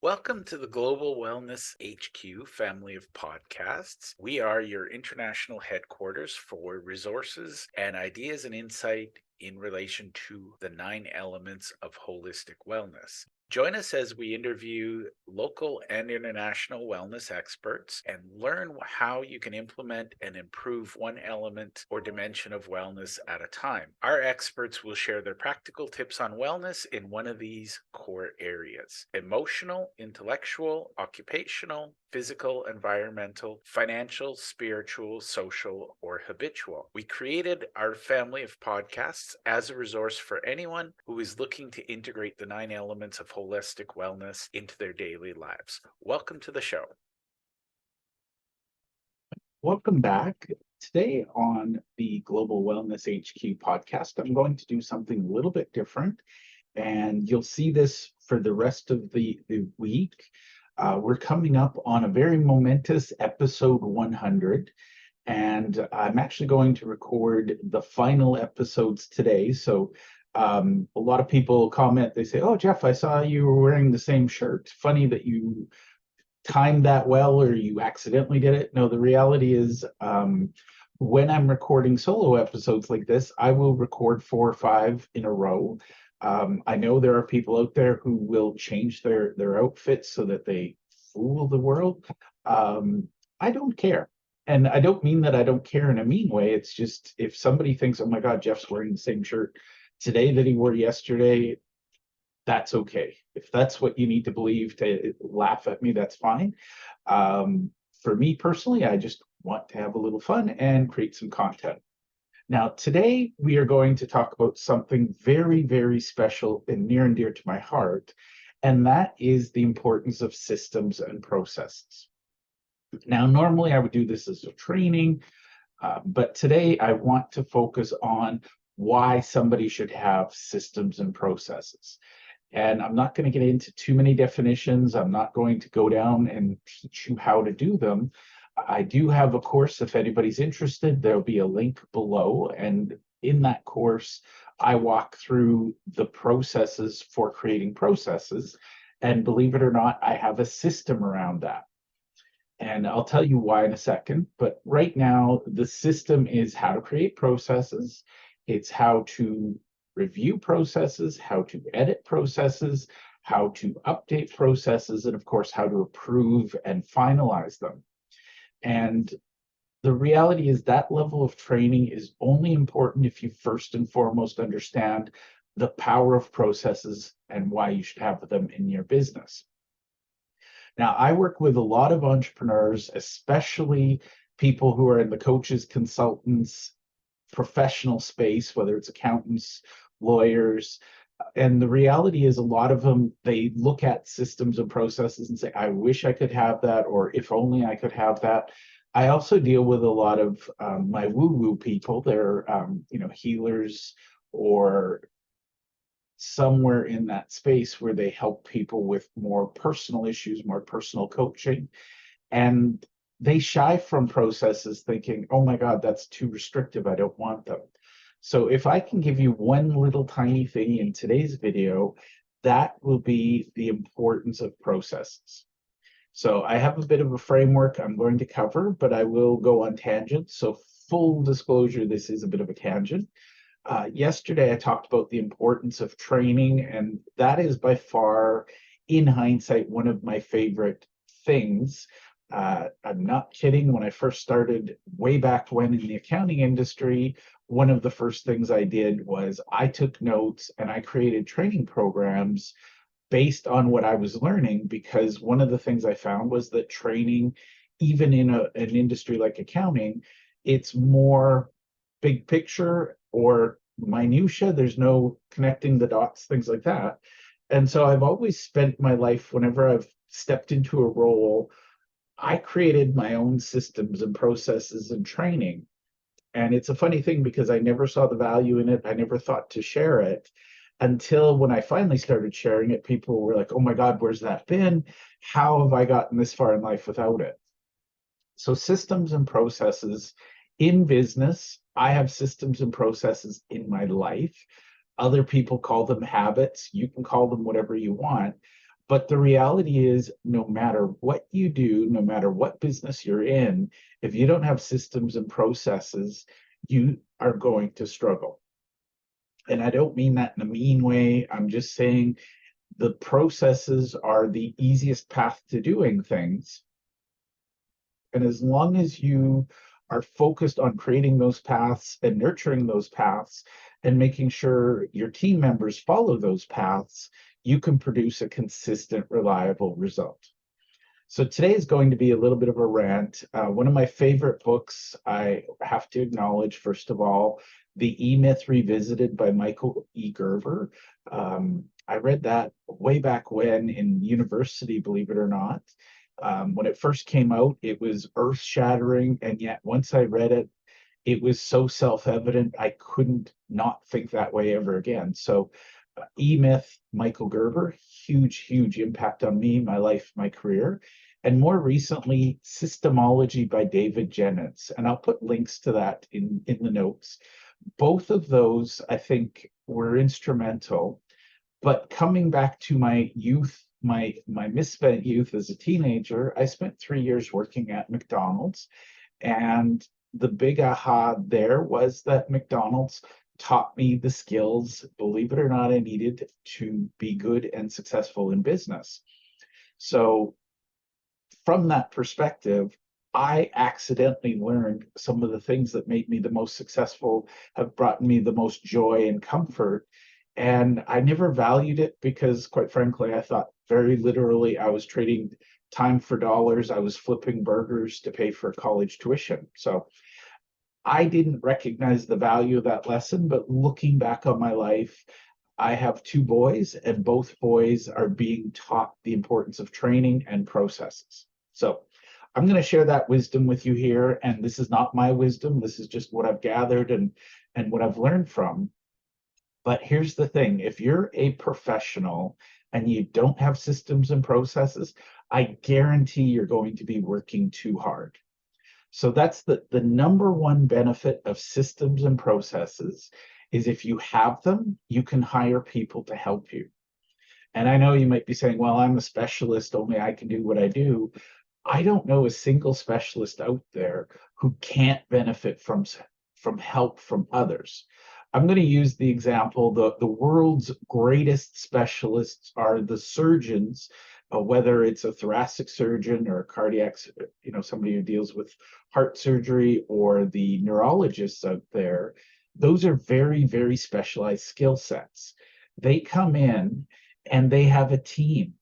Welcome to the Global Wellness HQ family of podcasts. We are your international headquarters for resources and ideas and insight in relation to the 9 elements of holistic wellness. Join us as we interview local and international wellness experts and learn how you can implement and improve one element or dimension of wellness at a time. Our experts will share their practical tips on wellness in one of these core areas: emotional, intellectual, occupational, physical, environmental, financial, spiritual, social, or habitual. We created our family of podcasts as a resource for anyone who is looking to integrate the 9 elements of holistic wellness into their daily lives. Welcome to the show. Welcome back. Today on the Global Wellness HQ podcast, I'm going to do something a little bit different, and you'll see this for the rest of the week. We're coming up on a very momentous episode 100, and I'm actually going to record the final episodes today. So a lot of people comment, they say, "Oh, Jeff, I saw you were wearing the same shirt. Funny that you timed that well or you accidentally did it." No, the reality is when I'm recording solo episodes like this, I will record 4 or 5 in a row. I know there are people out there who will change their outfits so that they fool the world. I don't care. And I don't mean that I don't care in a mean way. It's just if somebody thinks, "Oh my God, Jeff's wearing the same shirt today that he wore yesterday," that's okay. If that's what you need to believe to laugh at me, that's fine. For me personally, I just want to have a little fun and create some content. Now, today we are going to talk about something very, very special and near and dear to my heart, and that is the importance of systems and processes. Now, normally I would do this as a training, but today I want to focus on why somebody should have systems and processes. And I'm not going to get into too many definitions. I'm not going to go down and teach you how to do them. I do have a course. If anybody's interested, there'll be a link below. And in that course, I walk through the processes for creating processes. And believe it or not, I have a system around that. And I'll tell you why in a second. But right now, the system is how to create processes. It's how to review processes, how to edit processes, how to update processes, and of course, how to approve and finalize them. And the reality is that level of training is only important if you first and foremost understand the power of processes and why you should have them in your business. Now, I work with a lot of entrepreneurs, especially people who are in the coaches, consultants, professional space, whether it's accountants, lawyers. And the reality is a lot of them, they look at systems and processes and say, "I wish I could have that," or "if only I could have that." I also deal with a lot of my woo-woo people. They're healers or somewhere in that space where they help people with more personal issues, more personal coaching. And they shy from processes thinking, "Oh my God, that's too restrictive. I don't want them." So if I can give you one little tiny thing in today's video, that will be the importance of processes. So I have a bit of a framework I'm going to cover, but I will go on tangents. So full disclosure, this is a bit of a tangent. Yesterday, I talked about the importance of training, and that is by far, in hindsight, one of my favorite things. I'm not kidding. When I first started way back when in the accounting industry, one of the first things I did was I took notes and I created training programs based on what I was learning, because one of the things I found was that training, even in an industry like accounting, it's more big picture or minutia. There's no connecting the dots, things like that. And so I've always spent my life, whenever I've stepped into a role, I created my own systems and processes and training. And it's a funny thing because I never saw the value in it. I never thought to share it until when I finally started sharing it, people were like, "Oh my God, where's that been? How have I gotten this far in life without it?" So systems and processes in business, I have systems and processes in my life. Other people call them habits. You can call them whatever you want. But the reality is, no matter what you do, no matter what business you're in, if you don't have systems and processes, you are going to struggle. And I don't mean that in a mean way. I'm just saying the processes are the easiest path to doing things. And as long as you are focused on creating those paths and nurturing those paths and making sure your team members follow those paths, you can produce a consistent, reliable result. So today is going to be a little bit of a rant. One of my favorite books, I have to acknowledge, first of all, The E-Myth Revisited by Michael E. Gerber. I read that way back when in university, believe it or not. When it first came out, it was earth-shattering, and yet once I read it, it was so self-evident I couldn't not think that way ever again. So E-Myth, Michael Gerber, huge impact on me, my life, my career. And more recently, Systemology by David Jennings. And I'll put links to that in the notes. Both of those, I think, were instrumental. But coming back to my youth, my misspent youth as a teenager, I spent 3 years working at McDonald's. And the big aha there was that McDonald's taught me the skills, believe it or not, I needed to be good and successful in business. So from that perspective, I accidentally learned some of the things that made me the most successful, have brought me the most joy and comfort. And I never valued it because, quite frankly, I thought very literally I was trading time for dollars. I was flipping burgers to pay for college tuition. So I didn't recognize the value of that lesson, but looking back on my life, I have two boys, and both boys are being taught the importance of training and processes. So I'm going to share that wisdom with you here. And this is not my wisdom. This is just what I've gathered and what I've learned from. But here's the thing. If you're a professional and you don't have systems and processes, I guarantee you're going to be working too hard. So that's the number one benefit of systems and processes is if you have them, you can hire people to help you. And I know you might be saying, well, I'm a specialist, only I can do what I do. I don't know a single specialist out there who can't benefit from help from others. I'm going to use the example, the world's greatest specialists are the surgeons, whether it's a thoracic surgeon or a cardiac, somebody who deals with heart surgery, or the neurologists out there. Those are very specialized skill sets. They come in and they have a team.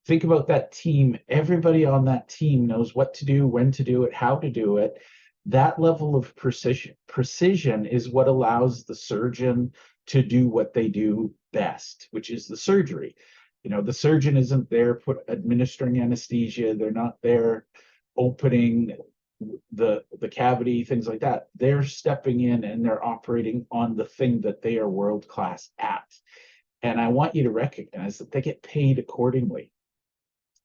Think about that team. Everybody on that team knows what to do, when to do it, how to do it. That level of precision is what allows the surgeon to do what they do best, which is the surgery. The surgeon isn't there administering anesthesia. They're not there opening the cavity, things like that. They're stepping in and they're operating on the thing that they are world class at. And I want you to recognize that they get paid accordingly.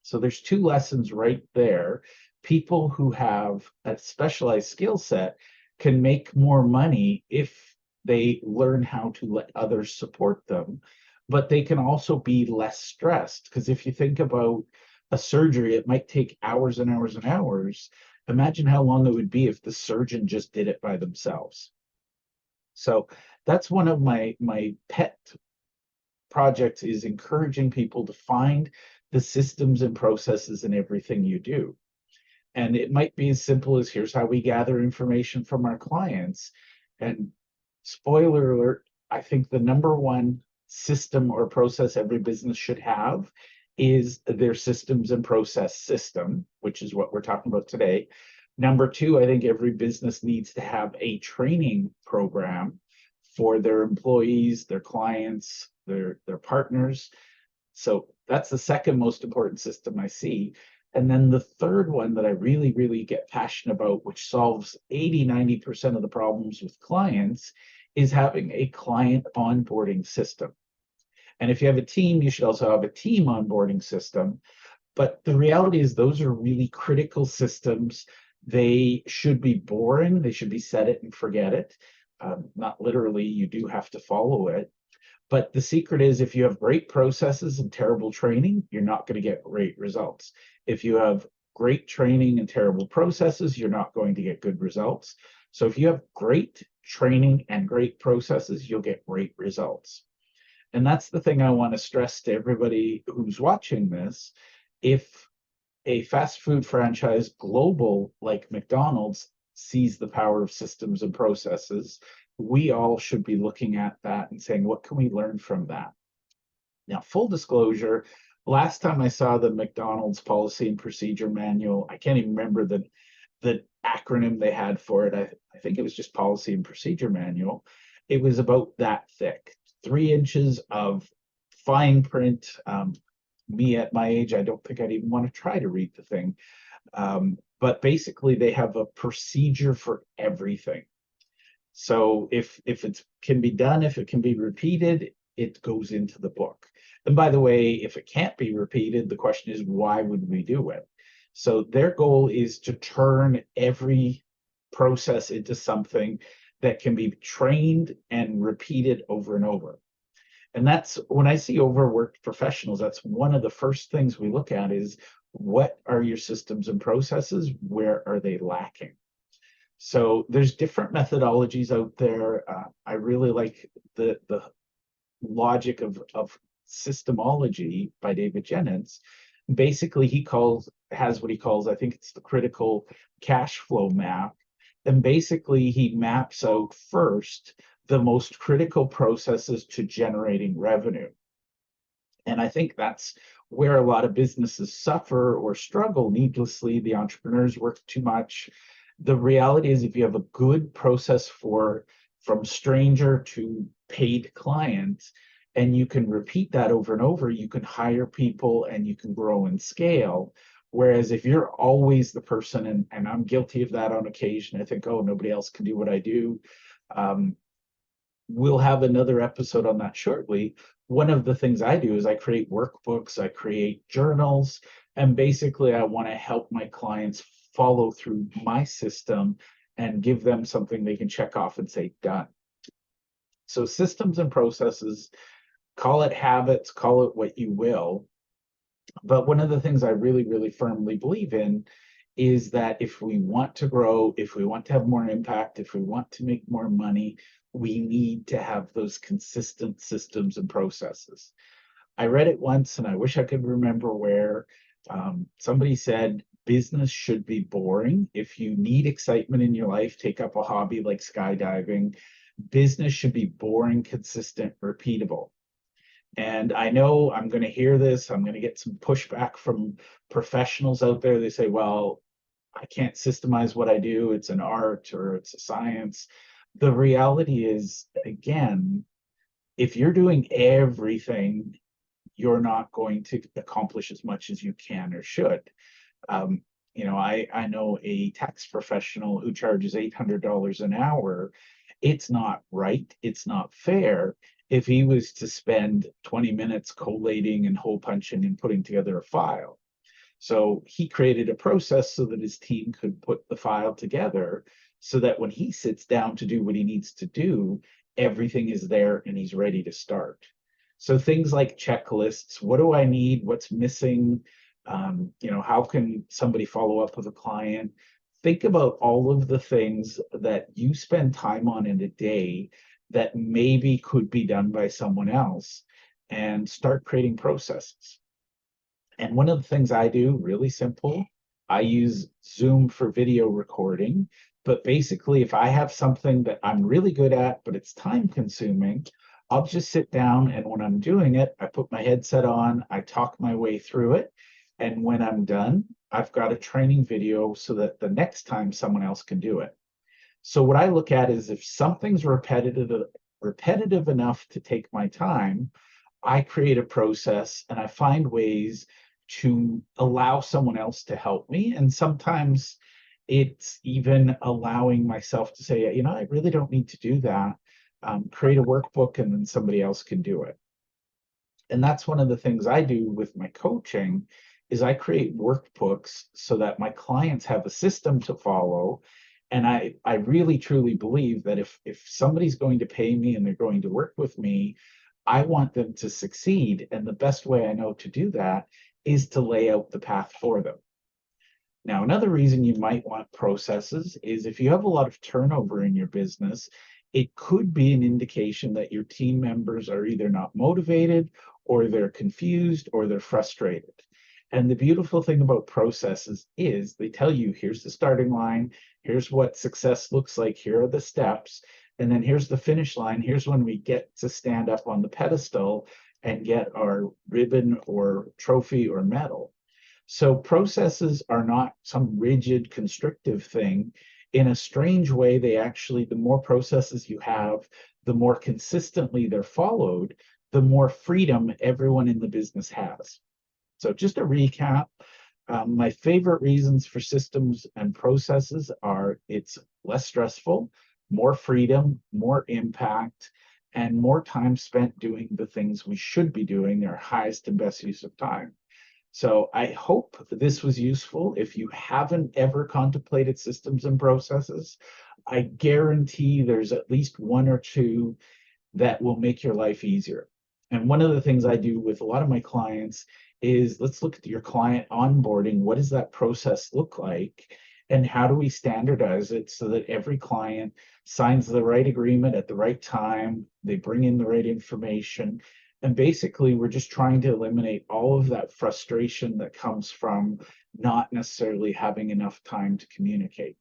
So there's two lessons right there. People who have a specialized skill set can make more money if they learn how to let others support them, but they can also be less stressed. Because if you think about a surgery, it might take hours and hours and hours. Imagine how long it would be if the surgeon just did it by themselves. So that's one of my pet projects, is encouraging people to find the systems and processes in everything you do. And it might be as simple as, here's how we gather information from our clients. And spoiler alert, I think the number one system or process every business should have is their systems and process system, which is what we're talking about today. Number two, I think every business needs to have a training program for their employees, their clients, their partners. So that's the second most important system I see. And then the third one that I really get passionate about, which solves 80-90% of the problems with clients, is having a client onboarding system. And if you have a team, you should also have a team onboarding system. But the reality is those are really critical systems. They should be boring. They should be set it and forget it. Not literally, you do have to follow it. But the secret is if you have great processes and terrible training, you're not going to get great results. If you have great training and terrible processes, you're not going to get good results. So if you have great training and great processes, you'll get great results. And that's the thing I want to stress to everybody who's watching this. If a fast food franchise global like McDonald's sees the power of systems and processes, we all should be looking at that and saying, what can we learn from that? Now, full disclosure, last time I saw the McDonald's policy and procedure manual, I can't even remember the acronym they had for it. I think it was just policy and procedure manual. It was about that thick, 3 inches of fine print. Me at my age, I don't think I'd even want to try to read the thing. But basically, they have a procedure for everything. So if it can be done, if it can be repeated, it goes into the book. And by the way, if it can't be repeated, the question is, why would we do it? So their goal is to turn every process into something that can be trained and repeated over and over. And that's when I see overworked professionals, that's one of the first things we look at is what are your systems and processes? Where are they lacking? So there's different methodologies out there. I really like the logic of systemology by David Jennings. Basically, has what he calls, I think it's the critical cash flow map. And basically, he maps out first the most critical processes to generating revenue. And I think that's where a lot of businesses suffer or struggle needlessly. The entrepreneurs work too much. The reality is, if you have a good process from stranger to paid client, and you can repeat that over and over, you can hire people and you can grow and scale. Whereas if you're always the person, and I'm guilty of that on occasion, I think, oh, nobody else can do what I do. We'll have another episode on that shortly. One of the things I do is I create workbooks, I create journals, and basically I want to help my clients follow through my system and give them something they can check off and say, done. So systems and processes, call it habits, call it what you will. But one of the things I really, really firmly believe in is that if we want to grow, if we want to have more impact, if we want to make more money, we need to have those consistent systems and processes. I read it once and I wish I could remember where. Somebody said business should be boring. If you need excitement in your life, take up a hobby like skydiving. Business should be boring, consistent, repeatable. And I know I'm going to hear this. I'm going to get some pushback from professionals out there. They say, well, I can't systemize what I do. It's an art or it's a science. The reality is, again, if you're doing everything, you're not going to accomplish as much as you can or should. I know a tax professional who charges $800 an hour. It's not right. It's not fair if he was to spend 20 minutes collating and hole punching and putting together a file. So he created a process so that his team could put the file together so that when he sits down to do what he needs to do, everything is there and he's ready to start. So things like checklists, what do I need? What's missing? How can somebody follow up with a client? Think about all of the things that you spend time on in a day that maybe could be done by someone else and start creating processes. And one of the things I do, really simple, I use Zoom for video recording. But basically, if I have something that I'm really good at, but it's time consuming, I'll just sit down and when I'm doing it, I put my headset on, I talk my way through it. And when I'm done, I've got a training video so that the next time someone else can do it. So what I look at is if something's repetitive enough to take my time, I create a process and I find ways to allow someone else to help me. And sometimes it's even allowing myself to say, I really don't need to do that. Create a workbook and then somebody else can do it. And that's one of the things I do with my coaching is I create workbooks so that my clients have a system to follow. And I really truly believe that if somebody's going to pay me and they're going to work with me, I want them to succeed. And the best way I know to do that is to lay out the path for them. Now, another reason you might want processes is if you have a lot of turnover in your business, it could be an indication that your team members are either not motivated or they're confused or they're frustrated. And the beautiful thing about processes is they tell you here's the starting line, here's what success looks like, here are the steps, and then here's the finish line. Here's when we get to stand up on the pedestal and get our ribbon or trophy or medal. So processes are not some rigid, constrictive thing. In a strange way, they actually, the more processes you have, the more consistently they're followed, the more freedom everyone in the business has. So just a recap, my favorite reasons for systems and processes are it's less stressful, more freedom, more impact, and more time spent doing the things we should be doing, our highest and best use of time. So I hope this was useful. If you haven't ever contemplated systems and processes, I guarantee there's at least one or two that will make your life easier. And one of the things I do with a lot of my clients is let's look at your client onboarding. What does that process look like? And how do we standardize it so that every client signs the right agreement at the right time? They bring in the right information. And basically, we're just trying to eliminate all of that frustration that comes from not necessarily having enough time to communicate.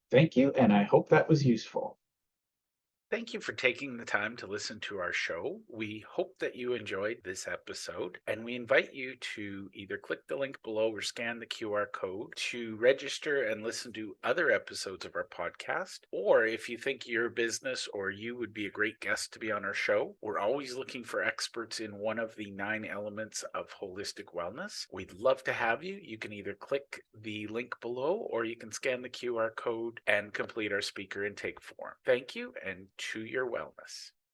Thank you, and I hope that was useful. Thank you for taking the time to listen to our show. We hope that you enjoyed this episode, and we invite you to either click the link below or scan the QR code to register and listen to other episodes of our podcast. Or if you think your business or you would be a great guest to be on our show, we're always looking for experts in one of the 9 elements of holistic wellness. We'd love to have you. You can either click the link below or you can scan the QR code and complete our speaker intake form. Thank you, and to your wellness.